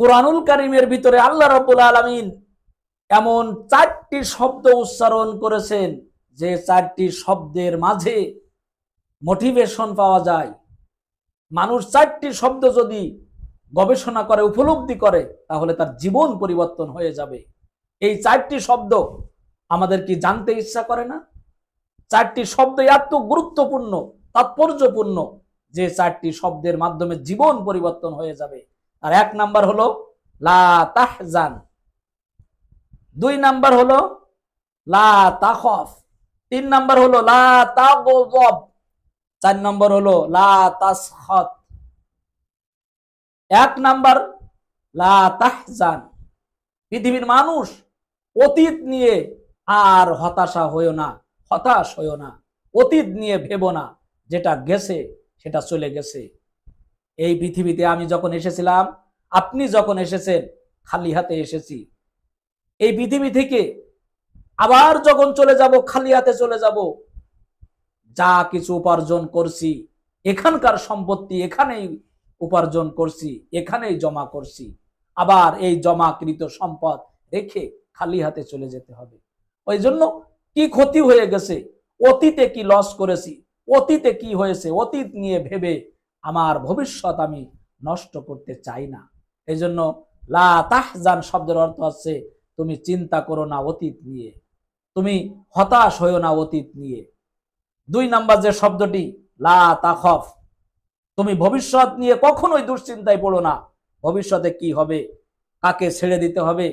কুরআনুল কারীমের ভিতরে আল্লাহ রাব্বুল আলামিন এমন 4টি শব্দ উচ্চারণ করেছেন যে 4টি শব্দের মাঝে মোটিভেশন পাওয়া যায়। মানুষ 4টি শব্দ যদি গবেষণা করে, উপলব্ধি করে, তাহলে তার জীবন পরিবর্তন হয়ে যাবে। এই 4টি শব্দ আমাদের কি জানতে ইচ্ছা করে না? 4টি শব্দ এত গুরুত্বপূর্ণ, তাৎপর্যপূর্ণ যে 4টি শব্দের মাধ্যমে জীবন পরিবর্তন হয়ে যাবে। আর 1 নাম্বার হলো লা তাহজান, 2 নাম্বার হলো লা তাখফ, 3 নাম্বার হলো লা তাগযব, 4 নাম্বার হলো লা তাসখাত। 1 নাম্বার লা তাহজান, পৃথিবীর মানুষ অতীত নিয়ে আর হতাশ হইও না, অতীত নিয়ে ভেবো না, যেটা গেছে সেটা চলে গেছে। এই পৃথিবীতে আমি যখন এসেছিলাম, আপনি যখন এসেছেন, খালি হাতে এসেছি। এই পৃথিবী থেকে আবার যখন চলে যাব, খালি হাতে চলে যাব। যা কিছু উপার্জন করছি, এখানকার সম্পত্তি এখানেই উপার্জন করছি, এখানেই জমা করছি। আবার এই জমাকৃত সম্পদ রেখে খালি হাতে চলে যেতে হবে। ওই জন্য কি ক্ষতি হয়ে গেছে, অতীতে কি লস করেছি, অতীতে কি হয়েছে, অতীত নিয়ে ভেবে আমার ভবিষ্যৎ আমি নষ্ট করতে চাই না। এই জন্য লা তাহজান শব্দের অর্থ হচ্ছে তুমি চিন্তা করো না অতীত নিয়ে, তুমি হতাশ হইও না অতীত নিয়ে। 2 নাম্বার যে শব্দটি লা তাখফ, তুমি ভবিষ্যৎ নিয়ে কখনোই দুশ্চিন্তায় পড়ো না। ভবিষ্যতে কি হবে, কাকে ছেড়ে দিতে হবে,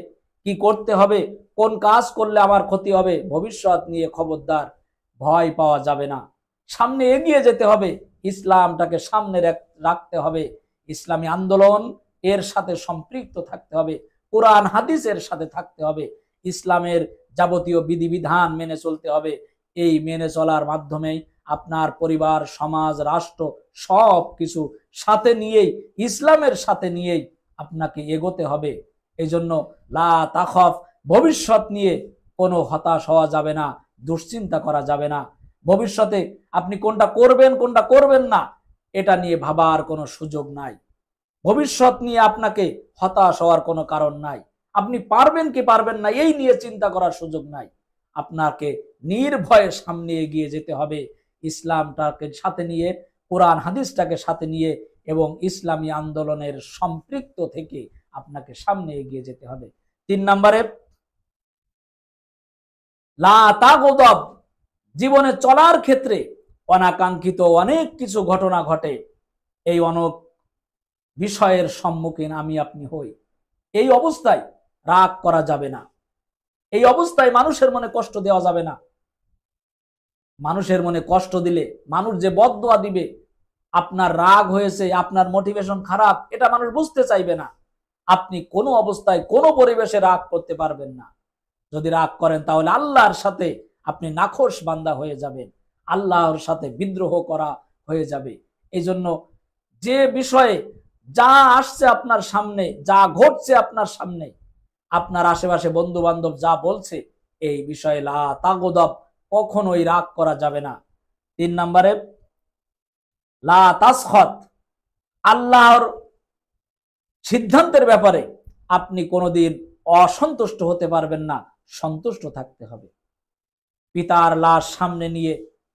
কি করতে হবে, কোন কাজ করলে আমার ক্ষতি হবে, ভবিষ্যৎ নিয়ে খবরদার ভয় পাওয়া যাবে না। সামনে এগিয়ে যেতে হবে, ইসলামটাকে সামনে রাখতে হবে, ইসলামী আন্দোলন এর সাথে সম্পৃক্ত থাকতে হবে, কোরআন হাদিসের সাথে থাকতে হবে, ইসলামের যাবতীয় বিধিবিধান মেনে চলতে হবে। এই মেনে চলার মাধ্যমেই আপনার পরিবার, সমাজ, রাষ্ট্র সব কিছু সাথে নিয়েই, ইসলামের সাথে নিয়েই আপনাকে এগোতে হবে। এই জন্য লা তাখফ, ভবিষ্যৎ নিয়ে কোনো হতাশ হওয়া যাবে না, দুশ্চিন্তা করা যাবে না। ভবিষ্যতে আপনি কোনটা করবেন কোনটা করবেন না, এটা নিয়ে ভাবার কোনো সুযোগ নাই। ভবিষ্যৎ নিয়ে আপনাকে হতাশ হওয়ার কোনো কারণ নাই। আপনি পারবেন কি পারবেন না এই নিয়ে চিন্তা করার সুযোগ নাই। আপনাকে নির্ভয়ে সামনে এগিয়ে যেতে হবে, ইসলামটাকে সাথে নিয়ে, কোরআন হাদিসটাকে সাথে নিয়ে এবং ইসলামী আন্দোলনের সম্পৃক্ত থেকে আপনাকে সামনে এগিয়ে যেতে হবে। 3 নম্বরে লা তাগযব, জীবনে চলার ক্ষেত্রে অনাকাঙ্ক্ষিত অনেক কিছু ঘটনা ঘটে, এই অনেক বিষয়ের সম্মুখীন আমি আপনি হই। এই অবস্থায় রাগ করা যাবে না, এই অবস্থায় মানুষের মনে কষ্ট দেওয়া যাবে না। মানুষের মনে কষ্ট দিলে মানুষ যে বদদোয়া দিবে, আপনার রাগ হয়েছে, আপনার মোটিভেশন খারাপ, এটা মানুষ বুঝতে চাইবে না। আপনি কোনো অবস্থায় কোনো পরিবেশে রাগ করতে পারবেন না। যদি রাগ করেন তাহলে আল্লাহর সাথে আপনি নাখোশ বান্দা হয়ে যাবেন, আল্লাহর সাথে বিদ্রোহ করা হয়ে যাবে। এই জন্য যে বিষয়ে যা আসছে আপনার সামনে, যা ঘটছে আপনার সামনে, আপনার আশেপাশে বন্ধু বান্ধব যা বলছে, এই বিষয়ে লা তাগযব, কখনোই রাগ করা যাবে না। 3 নম্বরে লা তাসখাত, আল্লাহর সিদ্ধান্তের ব্যাপারে আপনি কোনোদিন অসন্তুষ্ট হতে পারবেন না, সন্তুষ্ট থাকতে হবে। পিতার লাশ সামনে নিয়ে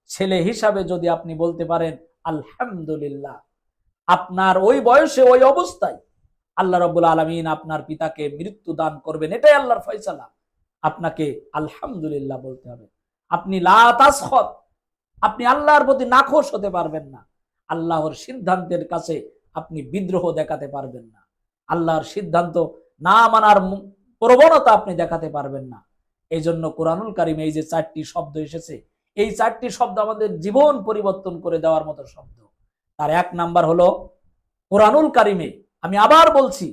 ছেলে হিসাবে যদি আপনি বলতে পারেন আলহামদুলিল্লাহ, আপনার ওই বয়সে ওই অবস্থায় আল্লাহ রাব্বুল আলামিন আপনার পিতাকে মৃত্যু দান করবেন, এটাই আল্লাহর ফয়সালা। আপনাকে আলহামদুলিল্লাহ বলতে হবে। আপনি লা তাসখাত, আপনি আল্লাহর প্রতি নাখোশ হতে পারবেন না, আল্লাহর সিদ্ধান্তের কাছে আপনি বিদ্রোহ দেখাতে পারবেন না, আল্লাহর সিদ্ধান্ত না মানার প্রবণতা আপনি দেখাতে পারবেন না। এই জন্য কোরআনুল কারীমে এই যে 4টি শব্দ এসেছে, এই 4টি শব্দ আমাদের জীবন পরিবর্তন করে দেওয়ার মতো শব্দ। তার 1 নাম্বার হলো কোরআনুল কারীমে, আমি আবার বলছি,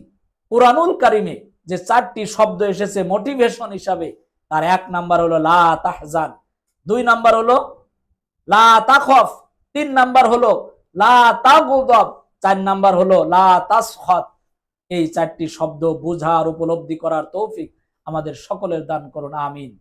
কোরআনুল কারীমে যে 4টি শব্দ এসেছে মোটিভেশন হিসাবে, তার 1 নাম্বার হলো লা তাহজান, 2 নাম্বার হলো লা তাখফ, 3 নাম্বার হলো লা তাগযব, 4 নাম্বার হলো লা তাসখাত। এই 4টি শব্দ বোঝার, উপলব্ধি করার তৌফিক আমাদের সকলের দান করুন, আমিন।